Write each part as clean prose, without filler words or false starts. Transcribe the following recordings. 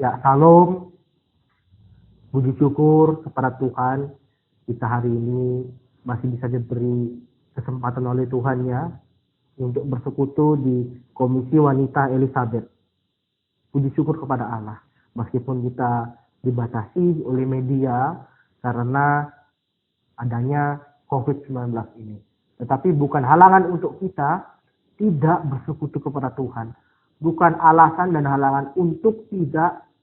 Ya, salam, puji syukur kepada Tuhan. Kita hari ini masih bisa diberi kesempatan oleh Tuhan ya untuk bersekutu di Komisi Wanita Elizabeth. Puji syukur kepada Allah. Meskipun kita dibatasi oleh media karena adanya COVID-19 ini. Tetapi bukan halangan untuk kita tidak bersekutu kepada Tuhan. Bukan alasan dan halangan untuk tidak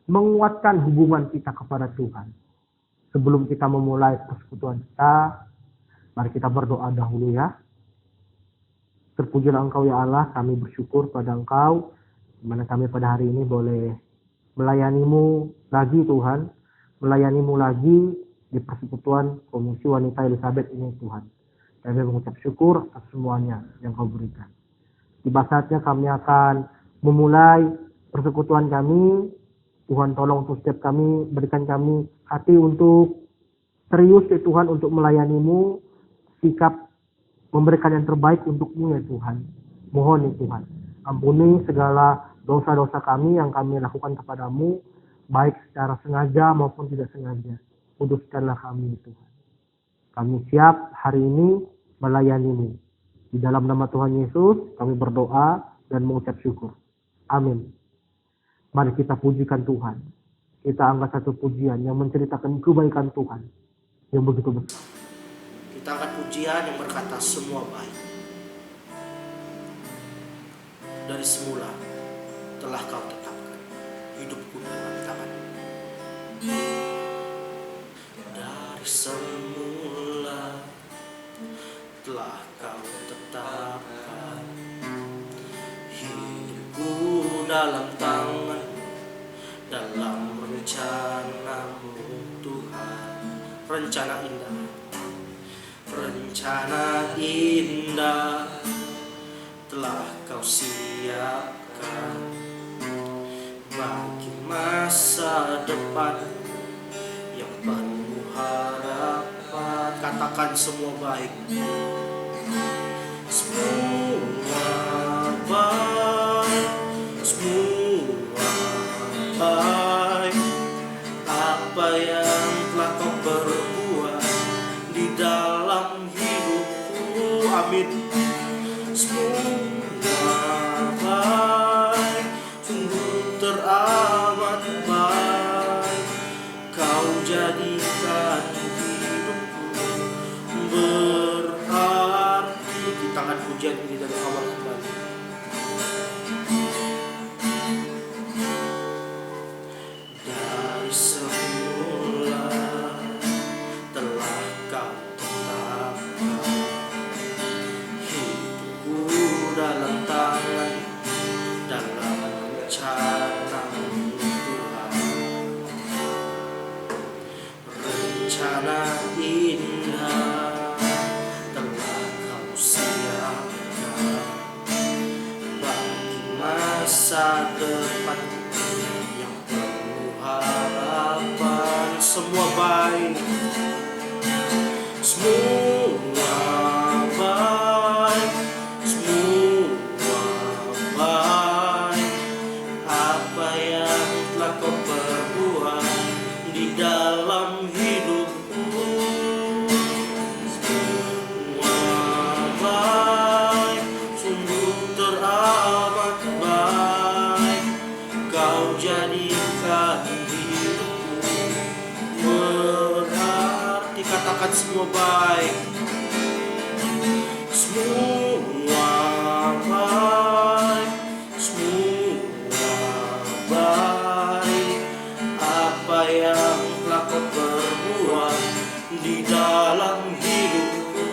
menguatkan hubungan kita kepada Tuhan. Sebelum kita memulai persekutuan kita, mari kita berdoa dahulu ya. Terpujilah Engkau ya Allah, kami bersyukur pada Engkau, di mana kami pada hari ini boleh melayani-Mu lagi Tuhan, melayani-Mu lagi di persekutuan Komisi Wanita Elizabeth ini Tuhan. Kami mengucap syukur atas semuanya yang Kau berikan. Tiba saatnya kami akan memulai persekutuan kami. Tuhan tolong untuk setiap kami, berikan kami hati untuk serius ya Tuhan untuk melayani-Mu, sikap memberikan yang terbaik untuk-Mu ya Tuhan. Mohon ya Tuhan, ampuni segala dosa-dosa kami yang kami lakukan kepadamu, baik secara sengaja maupun tidak sengaja. Kuduskanlah kami Tuhan. Kami siap hari ini melayani-Mu. Di dalam nama Tuhan Yesus kami berdoa dan mengucap syukur. Amin. Mari kita pujikan Tuhan. Kita angkat satu pujian yang menceritakan kebaikan Tuhan yang begitu besar. Kita angkat pujian yang berkata semua baik. Dari semula telah Kau tetapkan hidupku dalam tangan-Mu. Dari semula telah Kau tetapkan hidupku dalam tangan, dalam rencana-Mu Tuhan. Rencana indah telah Kau siapkan bagi masa depan yang penuh harapan. Katakan semua baik. Semua baik, semua baik. Apa yang telah Kau perbuat di dalam hidupku, amin. Semua baik, sungguh teramat baik. Kau jadikan hidupku berarti. Kita akan pujian ini dari awal kembali. Dari semula telah Kau tetapkan hidupku dalam tangan, dalam rencana-Mu Tuhan. Rencana indah telah Kau siapkan bagi masa depan yang penuh harapan. Semua baik, semua baik, semua baik. Apa yang telah Kau perbuat di dalam hidupku, semua baik, sungguh teramat baik. Kau jadikan hidupku berarti. Katakan semua baik. Semua baik, semua baik. Apa yang telah Kau perbuat di dalam hidupku,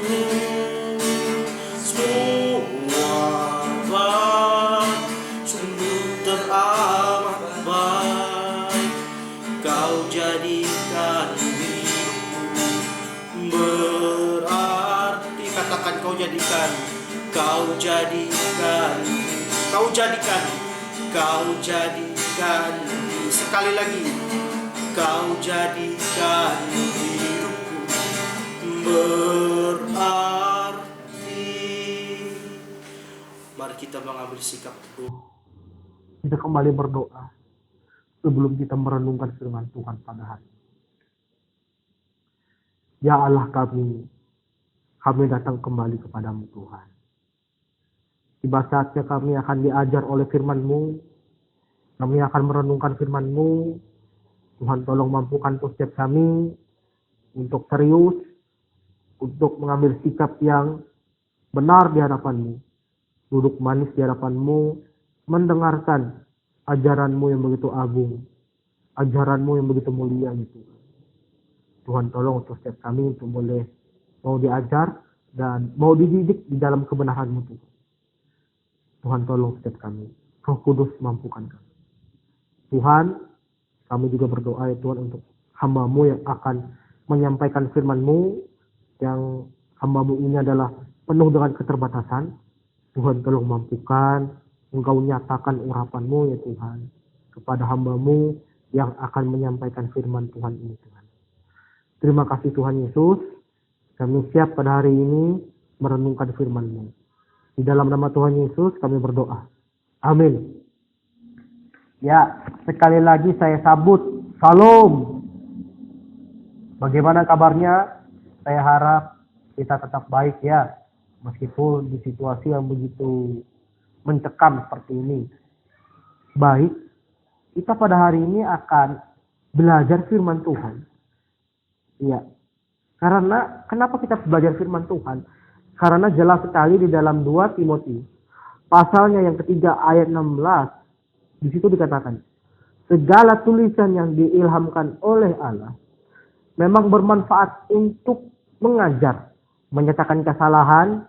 semua baik, sungguh teramat baik. Kau jadikan hidupku berarti. Katakan Kau jadikan, Kau jadikan, Kau jadikan, Kau jadikan. Sekali lagi, Kau jadikan hidupku berarti. Mari kita mengambil sikap. Kita kembali berdoa. sebelum kita merenungkan firman Tuhan pada hari ini. Ya Allah kami datang kembali kepadamu Tuhan. Tiba saatnya kami akan diajar oleh firman-Mu. Kami akan merenungkan firman-Mu. Tuhan tolong mampukan setiap kami untuk serius, untuk mengambil sikap yang benar di hadapan-Mu. Duduk manis di hadapan-Mu, mendengarkan ajaran-Mu yang begitu agung, ajaran-Mu yang begitu mulia itu. Tuhan tolong untuk setiap kami untuk boleh mau diajar dan mau dididik di dalam kebenaran-Mu Tuhan. Tuhan tolong setiap kami. Roh Kudus mampukan kami. Tuhan, kami juga berdoa ya Tuhan untuk hamba-Mu yang akan menyampaikan firman-Mu, yang hamba-Mu ini adalah penuh dengan keterbatasan. Tuhan tolong mampukan, Engkau nyatakan urapan-Mu ya Tuhan, kepada hamba-Mu yang akan menyampaikan firman Tuhan ini Tuhan. Terima kasih Tuhan Yesus, kami siap pada hari ini merenungkan firman-Mu. Di dalam nama Tuhan Yesus kami berdoa. Amin. Ya, sekali lagi saya sambut. Salam. Bagaimana kabarnya? Saya harap kita tetap baik ya. Meskipun di situasi yang begitu mencekam seperti ini. Baik, kita pada hari ini akan belajar firman Tuhan. Ya, karena kenapa kita belajar firman Tuhan? Karena jelas sekali di dalam 2 Timotius pasalnya yang ketiga ayat 16, di situ dikatakan, segala tulisan yang diilhamkan oleh Allah memang bermanfaat untuk mengajar, menyatakan kesalahan,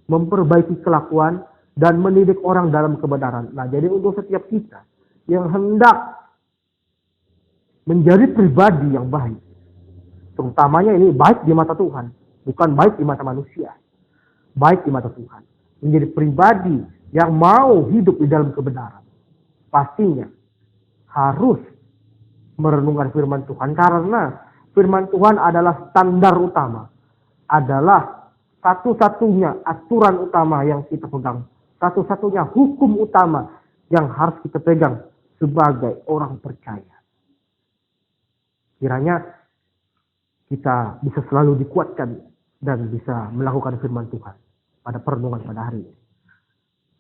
memperbaiki kelakuan, dan mendidik orang dalam kebenaran. Nah, jadi untuk setiap kita yang hendak menjadi pribadi yang baik, terutamanya ini baik di mata Tuhan, bukan baik di mata manusia, baik di mata Tuhan. Menjadi pribadi yang mau hidup di dalam kebenaran, pastinya harus merenungkan firman Tuhan. Karena firman Tuhan adalah standar utama, adalah satu-satunya aturan utama yang kita pegang, satu-satunya hukum utama yang harus kita pegang sebagai orang percaya. Kiranya kita bisa selalu dikuatkan dan bisa melakukan firman Tuhan pada perenungan pada hari ini.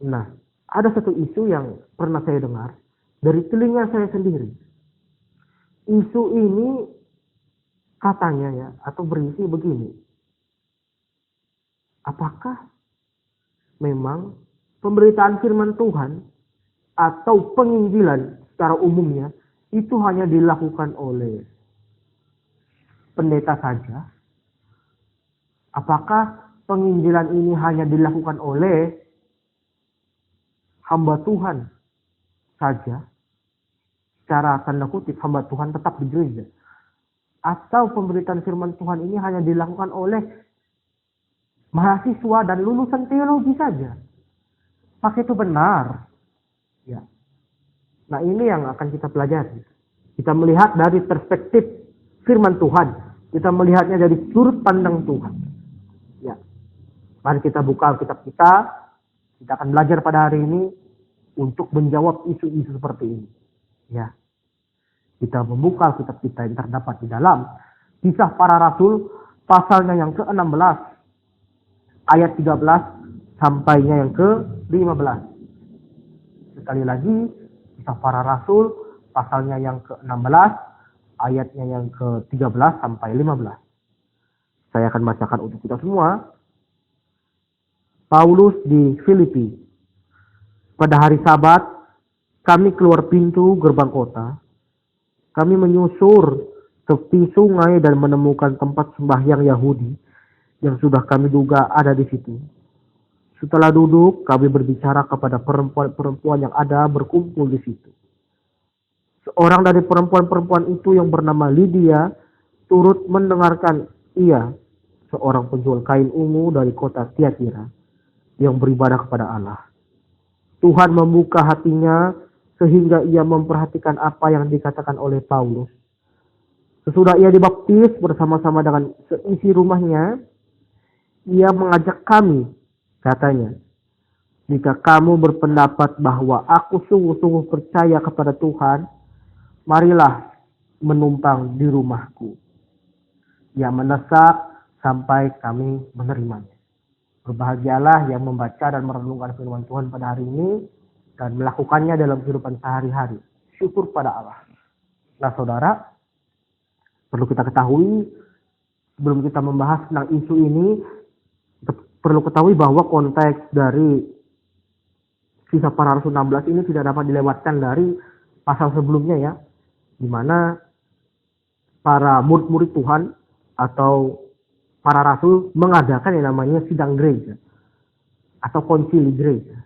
Nah, ada satu isu yang pernah saya dengar dari telinga saya sendiri. Isu ini katanya ya, atau berisi begini. Apakah memang pemberitaan firman Tuhan atau penginjilan secara umumnya itu hanya dilakukan oleh pendeta saja? Apakah penginjilan ini hanya dilakukan oleh hamba Tuhan saja? Secara tanda kutip hamba Tuhan tetap di gereja. Atau pemberitaan firman Tuhan ini hanya dilakukan oleh mahasiswa dan lulusan teologi saja? Apakah itu benar? Ya. Nah, ini yang akan kita pelajari. Kita melihat dari perspektif firman Tuhan. Kita melihatnya dari sudut pandang Tuhan. Ya. Mari kita buka kitab kita. Kita akan belajar pada hari ini untuk menjawab isu-isu seperti ini. Ya. Kita membuka kitab kita yang terdapat di dalam Kisah Para Rasul pasalnya yang ke-16 ayat 13 sampainya yang ke-15. Sekali lagi, Kisah Para Rasul pasalnya yang ke-16 ayatnya yang ke-13 sampai 15. Saya akan bacakan untuk kita semua. Paulus di Filipi. Pada hari Sabat, kami keluar pintu gerbang kota. Kami menyusur tepi sungai dan menemukan tempat sembahyang Yahudi yang sudah kami duga ada di situ. Setelah duduk, kami berbicara kepada perempuan-perempuan yang ada berkumpul di situ. Seorang dari perempuan-perempuan itu yang bernama Lydia turut mendengarkan ia, seorang penjual kain ungu dari kota Tiatira yang beribadah kepada Allah. Tuhan membuka hatinya sehingga ia memperhatikan apa yang dikatakan oleh Paulus. Sesudah ia dibaptis bersama-sama dengan seisi rumahnya, ia mengajak kami, katanya, jika kamu berpendapat bahwa aku sungguh-sungguh percaya kepada Tuhan, marilah menumpang di rumahku. Ia mendesak sampai kami menerimanya. Berbahagialah yang membaca dan merenungkan firman Tuhan pada hari ini dan melakukannya dalam kehidupan sehari-hari. Syukur pada Allah. Nah saudara, perlu kita ketahui sebelum kita membahas tentang isu ini, perlu ketahui bahwa konteks dari Kisah Para Rasul 16 ini tidak dapat dilewatkan dari pasal sebelumnya ya, di mana para murid-murid Tuhan atau para rasul mengadakan yang namanya sidang gereja atau konsili gereja.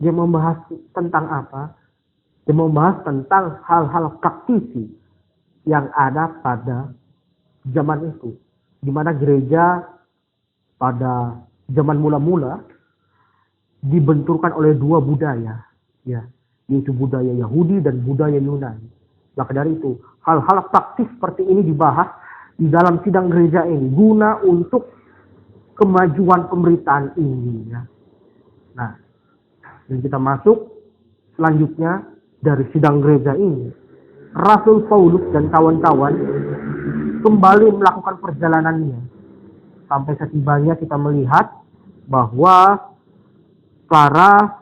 Dia membahas tentang apa? Dia membahas tentang hal-hal praktisi yang ada pada zaman itu, di mana gereja pada zaman mula-mula dibenturkan oleh dua budaya, ya, yaitu budaya Yahudi dan budaya Yunani. Maka dari itu, hal-hal praktis seperti ini dibahas di dalam sidang gereja ini guna untuk kemajuan pemberitaan ini ya. Nah, dan kita masuk selanjutnya dari sidang gereja ini. Rasul Paulus dan kawan-kawan kembali melakukan perjalanannya. Sampai setibanya kita melihat bahwa para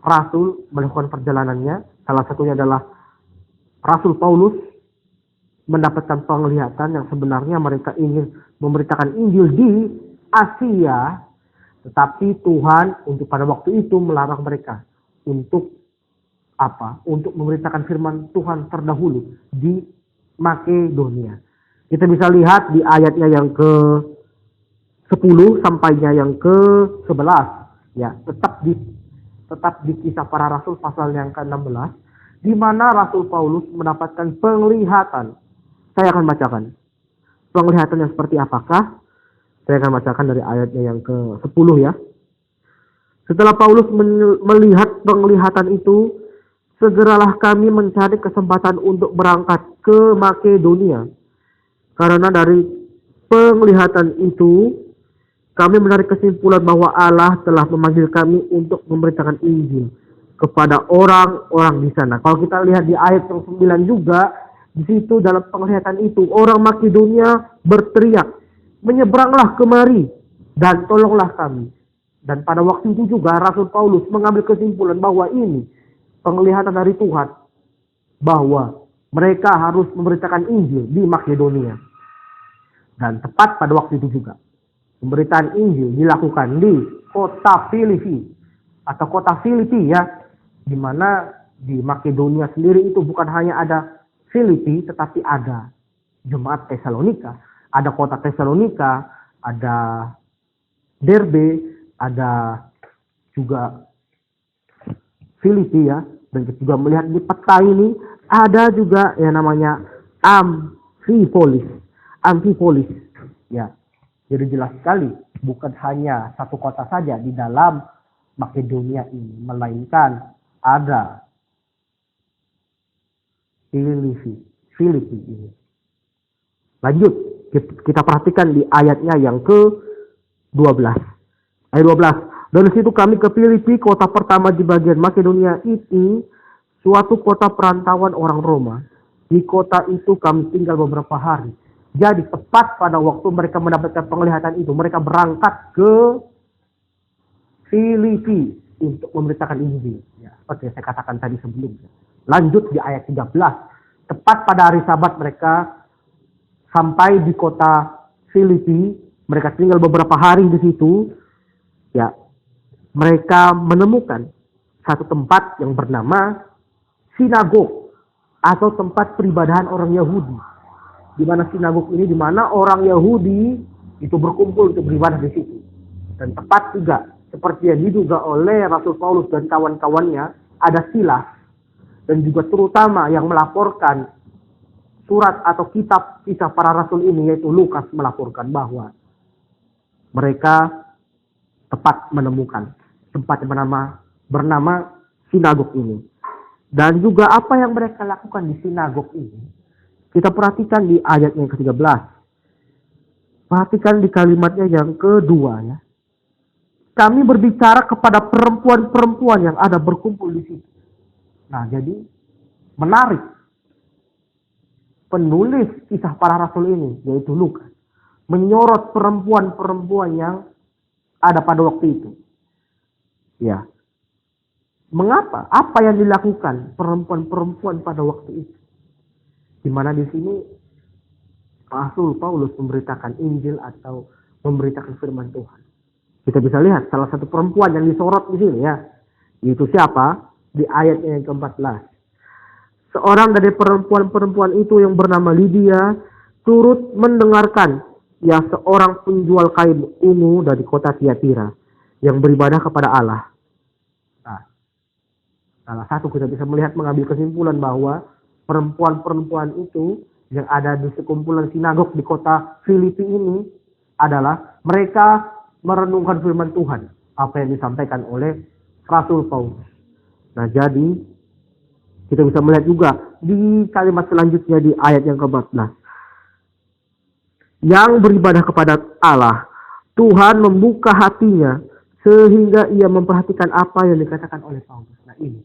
rasul melakukan perjalanannya. Salah satunya adalah Rasul Paulus mendapatkan penglihatan yang sebenarnya mereka ingin memberitakan Injil di Asia, tetapi Tuhan untuk pada waktu itu melarang mereka untuk apa? Untuk memberitakan firman Tuhan terdahulu di Makedonia. Kita bisa lihat di ayatnya yang ke-10 sampainya yang ke-11 ya, tetap di Kisah Para Rasul pasal yang ke-16 di mana Rasul Paulus mendapatkan penglihatan. Saya akan bacakan. Penglihatannya seperti apakah? Saya akan bacakan dari ayatnya yang ke-10 ya. Setelah Paulus melihat penglihatan itu, segeralah kami mencari kesempatan untuk berangkat ke Makedonia. Karena dari penglihatan itu, kami menarik kesimpulan bahwa Allah telah memanggil kami untuk memberitakan Injil kepada orang-orang di sana. Kalau kita lihat di ayat yang 9 juga, di situ dalam penglihatan itu orang Makedonia berteriak, menyeberanglah kemari dan tolonglah kami. Dan pada waktu itu juga Rasul Paulus mengambil kesimpulan bahwa ini penglihatan dari Tuhan, bahwa mereka harus memberitakan Injil di Makedonia. Dan tepat pada waktu itu juga pemberitaan Injil dilakukan di kota Filipi atau kota Filipi ya, di mana di Makedonia sendiri itu bukan hanya ada Filipi, tetapi ada jemaat Tesalonika, ada kota Tesalonika, ada Derbe, ada juga Filipi ya. Dan kita juga melihat di peta ini ada juga yang namanya Amfipolis ya. Jadi jelas sekali bukan hanya satu kota saja di dalam Makedonia ini, melainkan ada Filipi ini. Lanjut, kita perhatikan di ayatnya yang ke-12. Ayat 12. Dari situ kami ke Filipi, kota pertama di bagian Makedonia itu, suatu kota perantauan orang Roma. Di kota itu kami tinggal beberapa hari. Jadi tepat pada waktu mereka mendapatkan penglihatan itu, mereka berangkat ke Filipi untuk memberitakan Injil. Ya, seperti yang saya katakan tadi sebelumnya. Lanjut di ayat 13. Tepat pada hari Sabat mereka sampai di kota Filipi. Mereka tinggal beberapa hari di situ. Ya, mereka menemukan satu tempat yang bernama sinagog atau tempat peribadahan orang Yahudi. Di mana sinagog ini, di mana orang Yahudi itu berkumpul untuk beribadah di situ. Dan tepat juga seperti yang diduga oleh Rasul Paulus dan kawan-kawannya, ada Silas dan juga terutama yang melaporkan surat atau kitab Kisah Para Rasul ini, yaitu Lukas, melaporkan bahwa mereka tepat menemukan tempat yang bernama sinagog ini. Dan juga apa yang mereka lakukan di sinagog ini, kita perhatikan di ayat yang ke-13. Perhatikan di kalimatnya yang kedua ya. Kami berbicara kepada perempuan-perempuan yang ada berkumpul di situ. Nah, jadi menarik penulis kisah para rasul ini, yaitu Lukas, menyorot perempuan-perempuan yang ada pada waktu itu. Ya. Mengapa? Apa yang dilakukan perempuan-perempuan pada waktu itu? Di mana di sini Rasul Paulus memberitakan Injil atau memberitakan firman Tuhan. Kita bisa lihat salah satu perempuan yang disorot di sini ya. Itu siapa? Di ayat yang ke-14. Seorang dari perempuan-perempuan itu yang bernama Lydia turut mendengarkan ya seorang penjual kain ungu dari kota Tiatira yang beribadah kepada Allah. Nah, salah satu kita bisa melihat mengambil kesimpulan bahwa perempuan-perempuan itu yang ada di sekumpulan sinagog di kota Filipi ini adalah mereka merenungkan firman Tuhan, apa yang disampaikan oleh Rasul Paulus. Nah, jadi kita bisa melihat juga di kalimat selanjutnya di ayat yang ke-14. Yang beribadah kepada Allah, Tuhan membuka hatinya sehingga ia memperhatikan apa yang dikatakan oleh Paulus. Nah, ini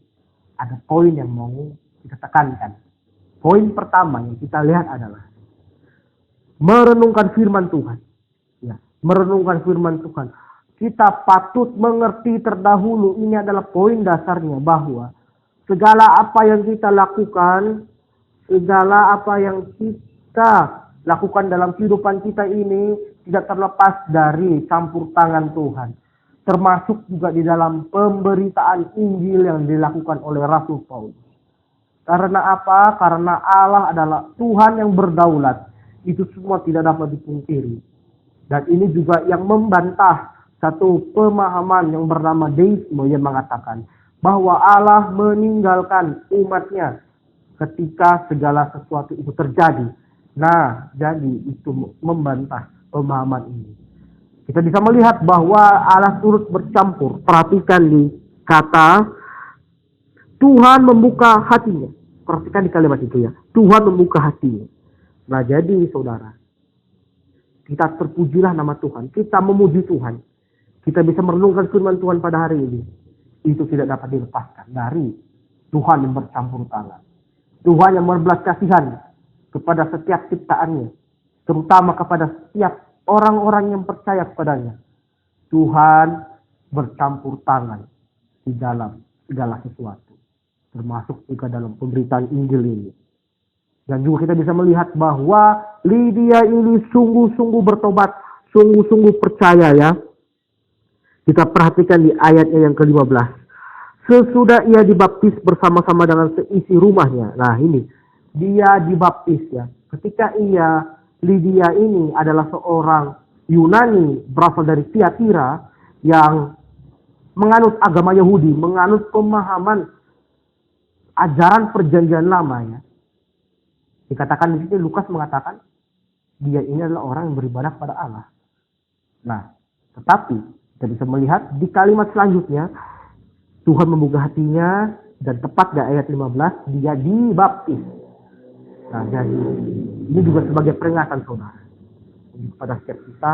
ada poin yang mau kita tekankan. Poin pertama yang kita lihat adalah merenungkan firman Tuhan. Ya, merenungkan firman Tuhan. Kita patut mengerti terdahulu, ini adalah poin dasarnya, bahwa segala apa yang kita lakukan, segala apa yang kita lakukan dalam kehidupan kita ini tidak terlepas dari campur tangan Tuhan. Termasuk juga di dalam pemberitaan Injil yang dilakukan oleh Rasul Paulus. Karena apa? Karena Allah adalah Tuhan yang berdaulat. Itu semua tidak dapat dipungkiri. Dan ini juga yang membantah satu pemahaman yang bernama deisme yang mengatakan bahwa Allah meninggalkan umatnya ketika segala sesuatu itu terjadi. Nah, jadi itu membantah pemahaman ini. Kita bisa melihat bahwa Allah turut bercampur. Perhatikan di kata Tuhan membuka hatinya. Perhatikan di kalimat itu ya. Tuhan membuka hatinya. Nah, jadi saudara, kita terpujilah nama Tuhan. Kita memuji Tuhan. Kita bisa merenungkan firman Tuhan pada hari ini. Itu tidak dapat dilepaskan dari Tuhan yang bercampur tangan. Tuhan yang berbelas kasihan kepada setiap ciptaannya. Terutama kepada setiap orang-orang yang percaya kepadanya. Tuhan bercampur tangan di dalam segala sesuatu. Termasuk juga dalam pemberitaan Injil ini. Dan juga kita bisa melihat bahwa Lydia ini sungguh-sungguh bertobat. Sungguh-sungguh percaya ya. Kita perhatikan di ayatnya yang ke-15. Sesudah ia dibaptis bersama-sama dengan seisi rumahnya. Nah ini, dia dibaptis ya. Ketika Lydia ini adalah seorang Yunani berasal dari Tiatira yang menganut agama Yahudi, menganut pemahaman ajaran perjanjian lama ya. Dikatakan di sini, Lukas mengatakan dia ini adalah orang yang beribadah kepada Allah. Nah, tetapi kita bisa melihat di kalimat selanjutnya Tuhan membuka hatinya dan tepat di ayat 15 dia dibaptis. Nah, jadi ini juga sebagai peringatan saudara kepada setiap kita,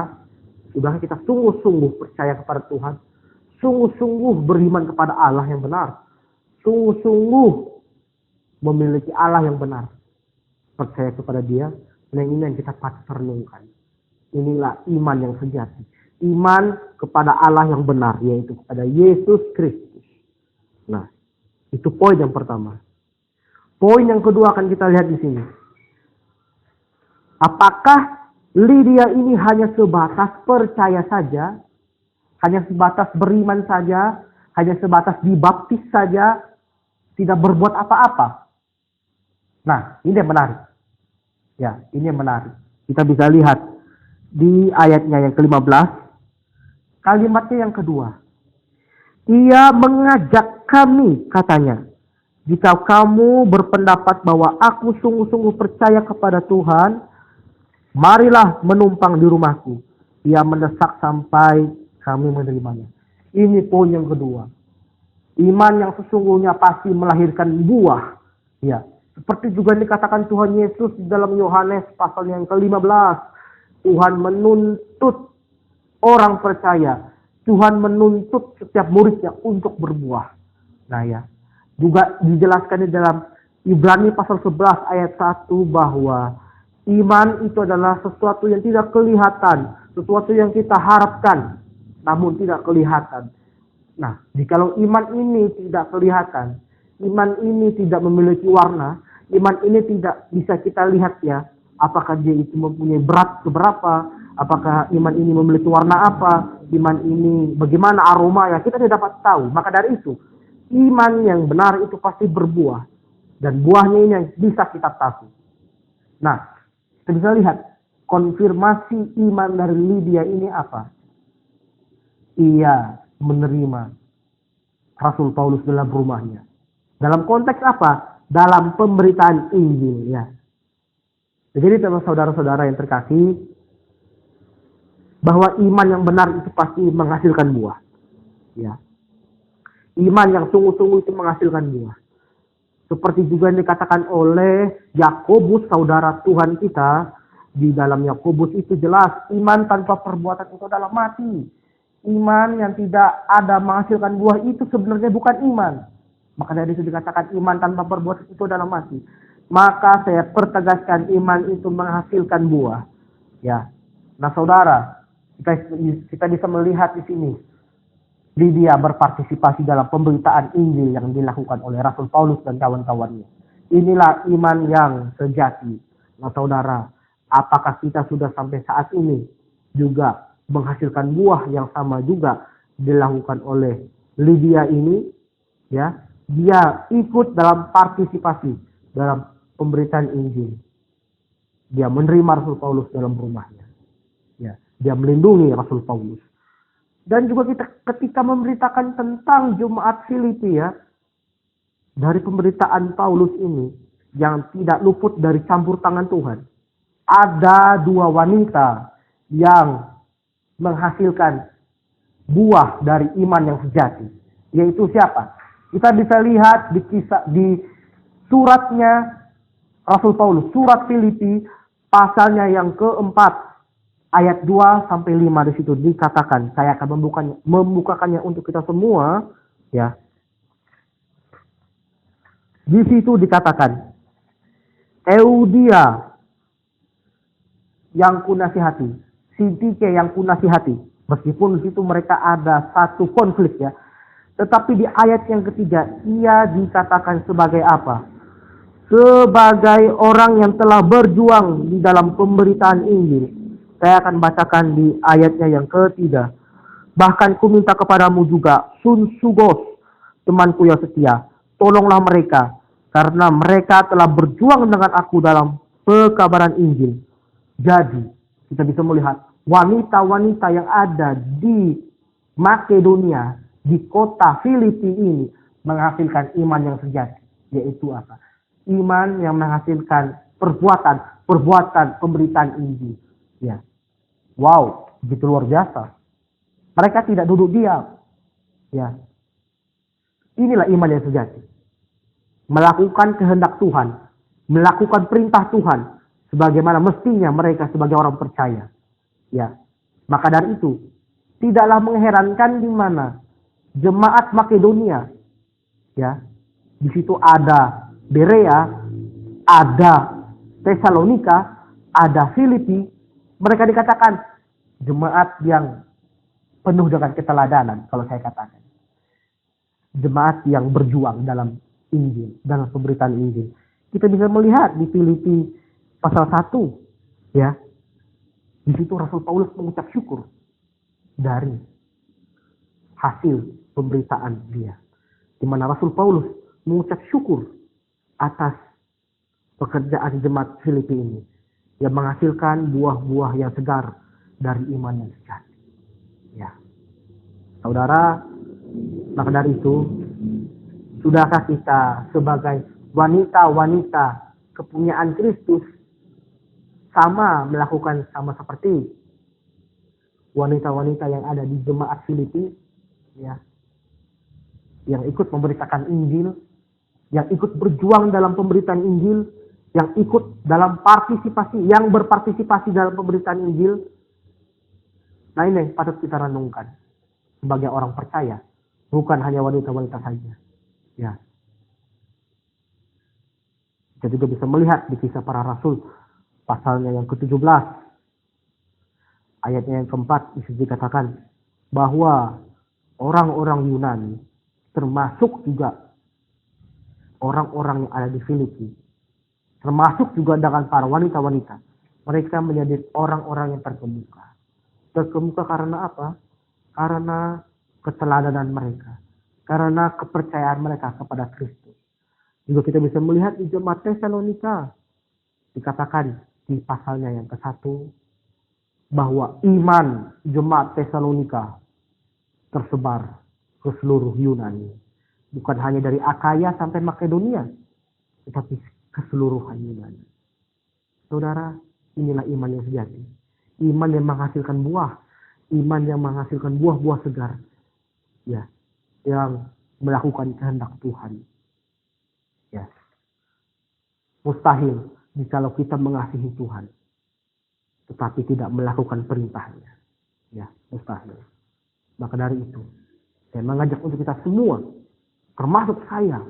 sudah kita sungguh-sungguh percaya kepada Tuhan, sungguh-sungguh beriman kepada Allah yang benar, sungguh-sungguh memiliki Allah yang benar, percaya kepada Dia. Nah, ini yang kita patut renungkan. Inilah iman yang sejati. Iman kepada Allah yang benar, yaitu kepada Yesus Kristus. Nah, itu poin yang pertama. Poin yang kedua akan kita lihat di sini. Apakah Lydia ini hanya sebatas percaya saja, hanya sebatas beriman saja, hanya sebatas dibaptis saja, tidak berbuat apa-apa? Nah, ini yang menarik. Ya, ini yang menarik. Kita bisa lihat di ayatnya yang ke-15. Kalimatnya yang kedua. Ia mengajak kami, katanya. Jika kamu berpendapat bahwa aku sungguh-sungguh percaya kepada Tuhan, marilah menumpang di rumahku. Ia mendesak sampai kami menerimanya. Ini poin yang kedua. Iman yang sesungguhnya pasti melahirkan buah. Ya, seperti juga dikatakan Tuhan Yesus di dalam Yohanes pasal yang ke-15. Tuhan menuntut orang percaya. Tuhan menuntut setiap muridnya untuk berbuah. Nah ya, juga dijelaskan di dalam Ibrani pasal 11 ayat 1 bahwa iman itu adalah sesuatu yang tidak kelihatan, sesuatu yang kita harapkan namun tidak kelihatan. Nah, jikalau iman ini tidak kelihatan, iman ini tidak memiliki warna, iman ini tidak bisa kita lihat ya, apakah dia itu mempunyai berat seberapa, apakah iman ini memiliki warna apa, iman ini bagaimana aroma ya, kita tidak dapat tahu. Maka dari itu, iman yang benar itu pasti berbuah. Dan buahnya ini yang bisa kita tahu. Nah, kita bisa lihat konfirmasi iman dari Lydia ini apa? Ia menerima Rasul Paulus dalam rumahnya. Dalam konteks apa? Dalam pemberitaan Injil ya. Jadi teman saudara-saudara yang terkasih, bahwa iman yang benar itu pasti menghasilkan buah. Ya. Iman yang sungguh-sungguh itu menghasilkan buah. Seperti juga yang dikatakan oleh Yakobus, saudara Tuhan kita, di dalam Yakobus itu jelas, iman tanpa perbuatan itu adalah mati. Iman yang tidak ada menghasilkan buah itu sebenarnya bukan iman. Maka dari itu dikatakan iman tanpa perbuatan itu adalah mati. Maka saya pertegaskan iman itu menghasilkan buah. Ya. Nah saudara, kita bisa melihat di sini Lydia berpartisipasi dalam pemberitaan Injil yang dilakukan oleh Rasul Paulus dan kawan-kawannya. Inilah iman yang sejati. Nah saudara, apakah kita sudah sampai saat ini juga menghasilkan buah yang sama juga dilakukan oleh Lydia ini? Ya, dia ikut dalam partisipasi dalam pemberitaan Injil. Dia menerima Rasul Paulus dalam rumahnya. Ya, dia melindungi Rasul Paulus. Dan juga kita ketika memberitakan tentang Jemaat Filipi ya, dari pemberitaan Paulus ini yang tidak luput dari campur tangan Tuhan. Ada dua wanita yang menghasilkan buah dari iman yang sejati. Yaitu siapa? Kita bisa lihat di suratnya Rasul Paulus, surat Filipi pasalnya yang keempat. Ayat 2 sampai 5 di situ dikatakan, saya akan membukakannya untuk kita semua, ya. Di situ dikatakan, Eudia yang kunasihati, Sintike yang kunasihati, meskipun di situ mereka ada satu konflik ya. Tetapi di ayat yang ketiga, ia dikatakan sebagai apa? Sebagai orang yang telah berjuang di dalam pemberitaan Injil. Saya akan bacakan di ayatnya yang ketiga. Bahkan ku minta kepadamu juga, Sunsugos, temanku yang setia, tolonglah mereka, karena mereka telah berjuang dengan aku dalam pekabaran Injil. Jadi, kita bisa melihat wanita-wanita yang ada di Makedonia, di kota Filipi ini, menghasilkan iman yang sejati. Yaitu apa? Iman yang menghasilkan perbuatan pemberitaan Injil. Ya. Wow, begitu luar biasa. Mereka tidak duduk diam. Ya. Inilah iman yang sejati. Melakukan kehendak Tuhan, melakukan perintah Tuhan sebagaimana mestinya mereka sebagai orang percaya. Ya. Maka dari itu, tidaklah mengherankan di mana jemaat Makedonia, ya. Di situ ada Berea, ada Tesalonika, ada Filipi. Mereka dikatakan jemaat yang penuh dengan keteladanan, kalau saya katakan. Jemaat yang berjuang dalam Injil, dalam pemberitaan Injil. Kita bisa melihat di Filipi pasal 1, ya. Di situ Rasul Paulus mengucap syukur dari hasil pemberitaan dia. Di mana Rasul Paulus mengucap syukur atas pekerjaan jemaat Filipi ini, yang menghasilkan buah-buah yang segar dari iman yang sejati. Ya. Saudara, maka dari itu, sudahkah kita sebagai wanita-wanita kepunyaan Kristus sama melakukan sama seperti wanita-wanita yang ada di jemaat Filipi, ya, yang ikut memberitakan Injil, yang ikut berjuang dalam pemberitaan Injil, yang ikut dalam partisipasi, yang berpartisipasi dalam pemberitaan Injil. Nah ini yang patut kita renungkan sebagai orang percaya, bukan hanya wanita-wanita saja. Ya. Kita juga bisa melihat di Kisah Para Rasul pasalnya yang ke-17, ayatnya yang keempat, bisa dikatakan bahwa orang-orang Yunani, termasuk juga orang-orang yang ada di Filipi, termasuk juga dengan para wanita-wanita, mereka menjadi orang-orang yang terkemuka. Terkemuka karena apa? Karena keteladanan mereka, karena kepercayaan mereka kepada Kristus. Juga kita bisa melihat di jemaat Tesalonika, dikatakan di pasalnya yang ke-1 bahwa iman jemaat Tesalonika tersebar ke seluruh Yunani, bukan hanya dari Akaya sampai Makedonia, tetapi keseluruhan Yunani. Saudara, inilah iman yang sejati, iman yang menghasilkan buah, iman yang menghasilkan buah-buah segar, ya, yang melakukan kehendak Tuhan. Ya, mustahil jikalau kita mengasihi Tuhan tetapi tidak melakukan perintahnya. Ya, mustahil. Maka dari itu, saya mengajak untuk kita semua, termasuk saya,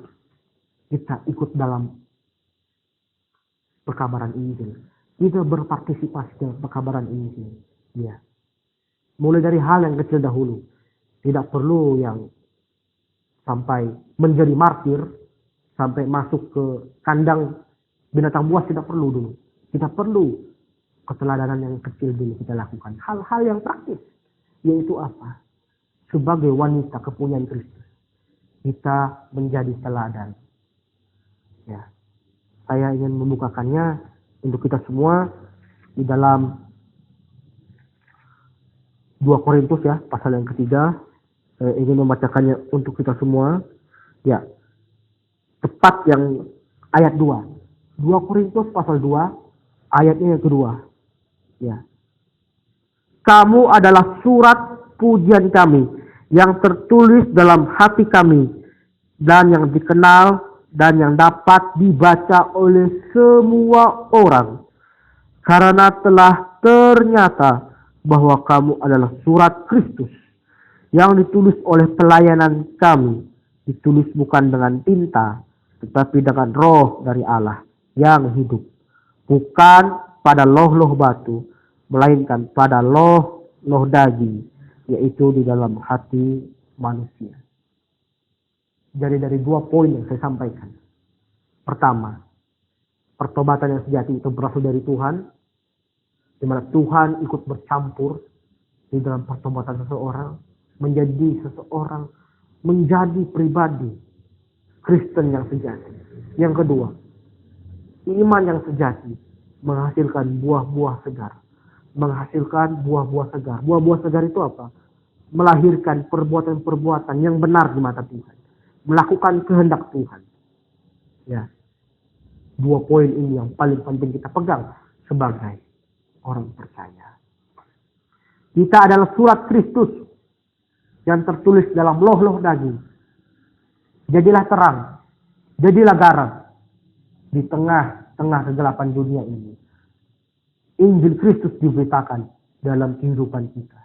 kita ikut dalam perkabaran Injil. Kita berpartisipasi dalam perkabaran Injil. Ya. Mulai dari hal yang kecil dahulu. Tidak perlu yang sampai menjadi martir, sampai masuk ke kandang binatang buas, tidak perlu dulu. Kita perlu keteladanan yang kecil dulu kita lakukan. Hal-hal yang praktis. Yaitu apa? Sebagai wanita kepunyaan Kristus, kita menjadi teladan. Ya. Saya ingin membukakannya untuk kita semua di dalam 2 Korintus ya, pasal yang ketiga. Saya ingin membacakannya untuk kita semua. Ya. Tepat yang ayat 2. 2 Korintus pasal 2, ayatnya yang kedua. Ya. Kamu adalah surat pujian kami yang tertulis dalam hati kami dan yang dikenal dan yang dapat dibaca oleh semua orang. Karena telah ternyata bahwa kamu adalah surat Kristus yang ditulis oleh pelayanan kami. Ditulis bukan dengan tinta, tetapi dengan roh dari Allah yang hidup. Bukan pada loh-loh batu, melainkan pada loh daging, yaitu di dalam hati manusia. Jadi dari 2 poin yang saya sampaikan. Pertama, pertobatan yang sejati itu berasal dari Tuhan, di mana Tuhan ikut bercampur di dalam pertobatan seseorang, menjadi seseorang, menjadi pribadi Kristen yang sejati. Yang kedua, iman yang sejati menghasilkan buah-buah segar. Menghasilkan buah-buah segar. Buah-buah segar itu apa? Melahirkan perbuatan-perbuatan yang benar di mata Tuhan. Melakukan kehendak Tuhan. Ya. 2 poin ini yang paling penting kita pegang sebagai orang percaya. Kita adalah surat Kristus yang tertulis dalam loh-loh daging. Jadilah terang. Jadilah garam di tengah-tengah kegelapan dunia ini. Injil Kristus diberitakan dalam kehidupan kita.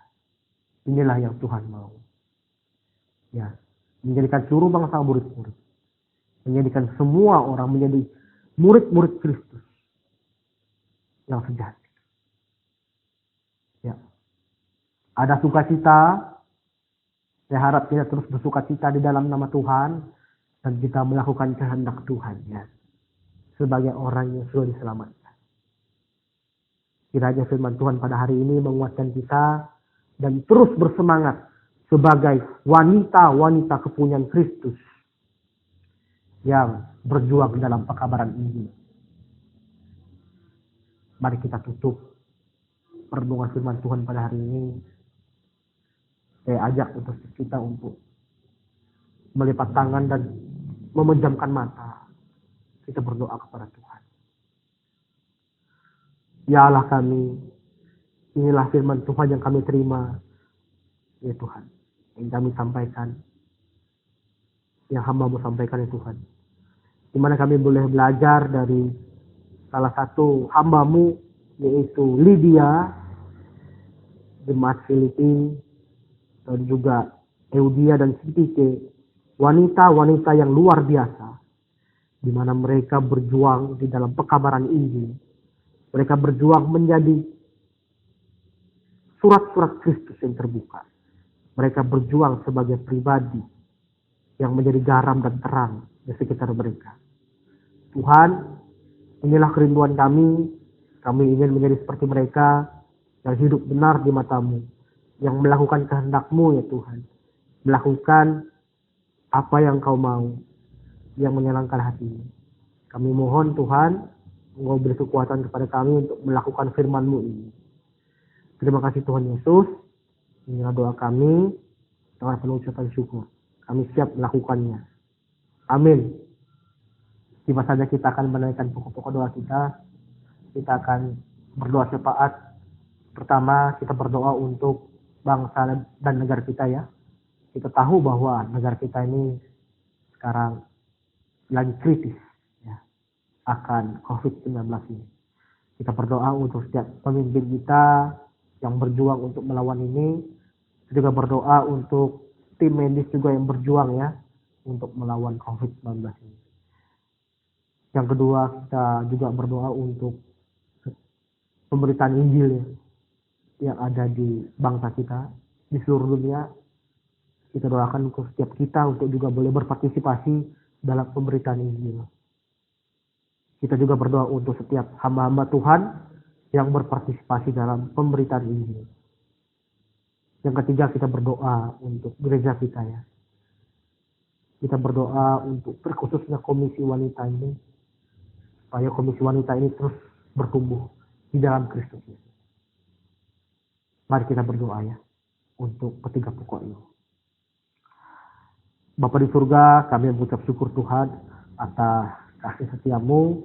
Inilah yang Tuhan mau. Ya, menjadikan seluruh bangsa murid-murid. Menjadikan semua orang menjadi murid-murid Kristus yang sejati. Ya. Ada sukacita. Saya harap kita terus bersukacita di dalam nama Tuhan dan kita melakukan kehendak Tuhan, ya. Sebagai orang yang sudah diselamatkan. Kiranya firman Tuhan pada hari ini menguatkan kita dan terus bersemangat sebagai wanita-wanita kepunyaan Kristus yang berjuang dalam pekabaran Injil. Mari kita tutup perenungan firman Tuhan pada hari ini. Saya ajak untuk kita untuk melipat tangan dan memejamkan mata. Kita berdoa kepada Tuhan. Ya Allah kami, inilah firman Tuhan yang kami terima. Ya Tuhan, yang kami sampaikan. Yang hamba-Mu sampaikan ya Tuhan. Di mana kami boleh belajar dari salah satu hamba-Mu, yaitu Lydia, jemaat Filipi, dan juga Eudia dan Sintike, wanita-wanita yang luar biasa, di mana mereka berjuang di dalam pekabaran Injil. Mereka berjuang menjadi surat-surat Kristus yang terbuka. Mereka berjuang sebagai pribadi yang menjadi garam dan terang di sekitar mereka. Tuhan, inilah kerinduan kami. Kami ingin menjadi seperti mereka yang hidup benar di mata-Mu, yang melakukan kehendak-Mu ya Tuhan. Melakukan apa yang Kau mau, yang menyenangkan hati-Mu. Kami mohon Tuhan, Engkau beri kekuatan kepada kami untuk melakukan firman-Mu ini. Terima kasih Tuhan Yesus. Inilah doa kami dengan penuh ucapan syukur. Kami siap melakukannya. Amin. Tiba saja kita akan menaikkan pokok-pokok doa kita. Kita akan berdoa syafaat. Pertama, kita berdoa untuk bangsa dan negara kita ya. Kita tahu bahwa negara kita ini sekarang lagi kritis ya, akan COVID-19 ini. Kita berdoa untuk setiap pemimpin kita yang berjuang untuk melawan ini. Kita juga berdoa untuk tim medis juga yang berjuang ya untuk melawan COVID-19 ini. Yang kedua, kita juga berdoa untuk pemberitaan Injil ya, yang ada di bangsa kita, di seluruh dunia. Kita doakan untuk setiap kita untuk juga boleh berpartisipasi dalam pemberitaan Injil. Kita juga berdoa untuk setiap hamba-hamba Tuhan yang berpartisipasi dalam pemberitaan Injil. Yang ketiga, kita berdoa untuk gereja kita ya. Kita berdoa untuk terkhususnya komisi wanita ini, supaya komisi wanita ini terus bertumbuh di dalam Kristus Yesus. Mari kita berdoa ya untuk ketiga pokok ini. Bapa di surga, kami mengucap syukur Tuhan atas kasih setia-Mu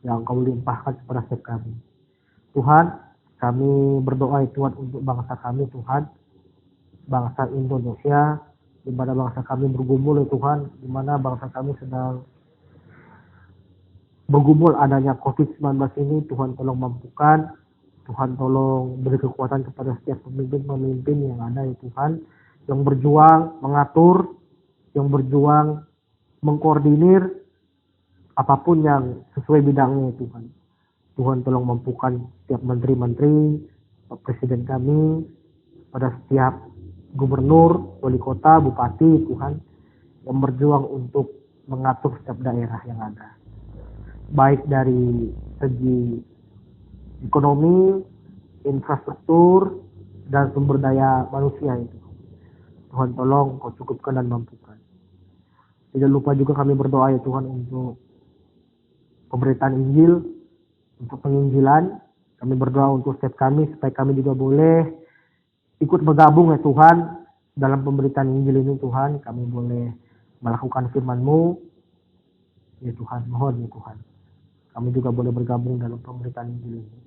yang Kau limpahkan kepada setiap kami. Tuhan, kami berdoa Tuhan untuk bangsa kami Tuhan, bangsa Indonesia, di mana bangsa kami bergumul Tuhan, di mana bangsa kami sedang bergumul adanya COVID-19 ini. Tuhan tolong mampukan, Tuhan tolong beri kekuatan kepada setiap pemimpin-pemimpin yang ada ya Tuhan, yang berjuang mengatur, yang berjuang mengkoordinir apapun yang sesuai bidangnya Tuhan. Tuhan tolong mampukan setiap menteri-menteri, presiden kami, pada setiap gubernur, wali kota, bupati Tuhan, yang berjuang untuk mengatur setiap daerah yang ada. Baik dari segi ekonomi, infrastruktur, dan sumber daya manusia itu. Tuhan tolong Kau cukupkan dan mampukan. Tidak lupa juga kami berdoa ya Tuhan untuk pemberitaan Injil, untuk penginjilan. Kami berdoa untuk setiap kami supaya kami juga boleh ikut bergabung ya Tuhan dalam pemberitaan Injil ini Tuhan. Kami boleh melakukan firman-Mu ya Tuhan, mohon ya Tuhan. Kami juga boleh bergabung dalam pemberitaan Injil ini.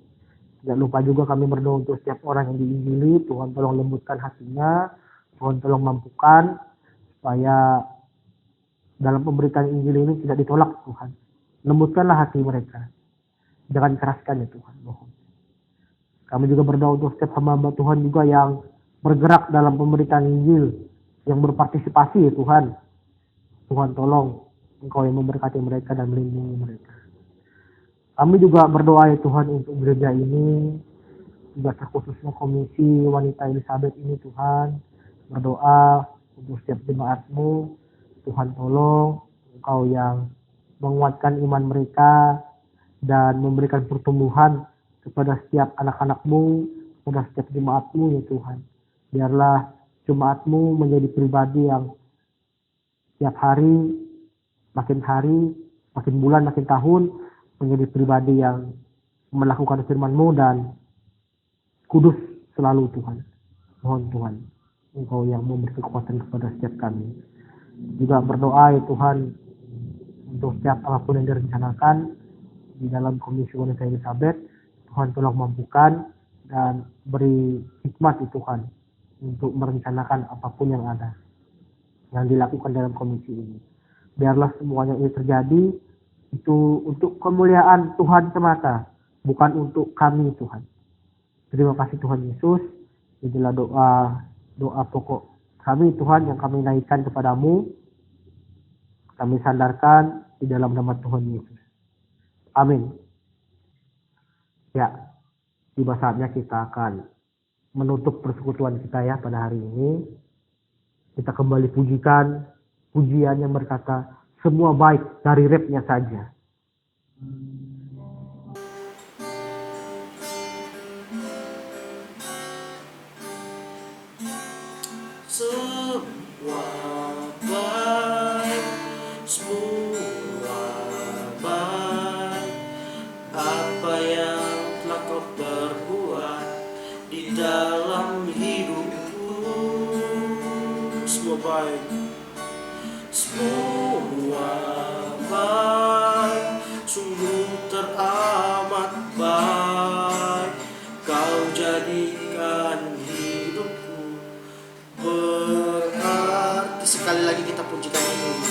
Tidak lupa juga kami berdoa untuk setiap orang yang diinjili. Tuhan tolong lembutkan hatinya. Tuhan tolong mampukan supaya dalam pemberitaan Injil ini tidak ditolak Tuhan. Lembutkanlah hati mereka. Jangan keraskan ya Tuhan. Mohon. Kami juga berdoa untuk setiap hamba Tuhan juga yang bergerak dalam pemberitaan Injil, yang berpartisipasi ya Tuhan. Tuhan tolong Engkau yang memberkati mereka dan melindungi mereka. Kami juga berdoa ya Tuhan untuk gereja ini, juga terkhususnya komisi wanita Elizabeth ini Tuhan. Berdoa untuk setiap jemaat-Mu. Tuhan tolong Engkau yang menguatkan iman mereka dan memberikan pertumbuhan kepada setiap anak-anak-Mu, kepada setiap jemaat-Mu ya Tuhan. Biarlah jemaat-Mu menjadi pribadi yang setiap hari, makin bulan, makin tahun, menjadi pribadi yang melakukan firman-Mu dan kudus selalu Tuhan. Mohon Tuhan, Engkau yang memberi kekuatan kepada setiap kami. Juga berdoa ya Tuhan untuk setiap apapun yang direncanakan di dalam komisi wanita Elizabeth. Tuhan tolong mampukan dan beri hikmat ya Tuhan untuk merencanakan apapun yang ada, yang dilakukan dalam komisi ini. Biarlah semuanya ini terjadi itu untuk kemuliaan Tuhan semata, bukan untuk kami Tuhan. Terima kasih Tuhan Yesus. Inilah doa pokok kami Tuhan yang kami naikkan kepadamu. Kami sandarkan di dalam nama Tuhan Yesus. Amin. Ya, tiba saatnya kita akan menutup persekutuan kita ya pada hari ini. Kita kembali pujikan pujian yang berkata, semua baik dari rapnya saja. Semua baik, semua baik, apa yang telah kau perbuat di dalam hidupku. Semua baik, semua baik, sungguh teramat baik. Kau jadikan hidupku berarti. Sekali lagi kita pujikan ini.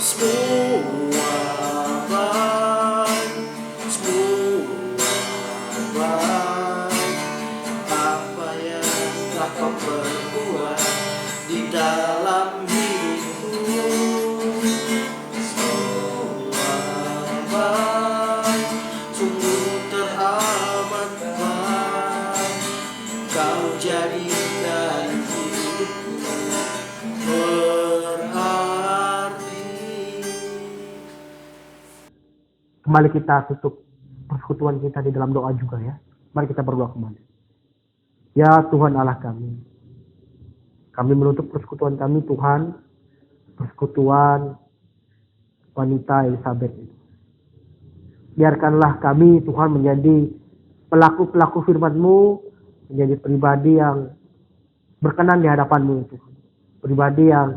Semua baik, semua baik, apa yang telah kau perbuat di dalam hidupku. Semua baik, sungguh teramat baik. Kau jadikan hidupku berarti. Kembali kita tutup persekutuan kita di dalam doa juga ya. Mari kita berdoa kembali. Ya Tuhan Allah kami menutup persekutuan kami Tuhan, persekutuan wanita Elizabeth. Biarkanlah kami Tuhan menjadi pelaku-pelaku firman-Mu, menjadi pribadi yang berkenan di hadapan-Mu Tuhan. Pribadi yang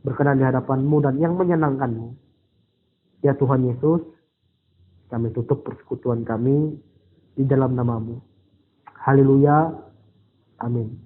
berkenan di hadapan-Mu dan yang menyenangkan-Mu. Ya Tuhan Yesus, kami tutup persekutuan kami di dalam nama-Mu. Haleluya. Amin.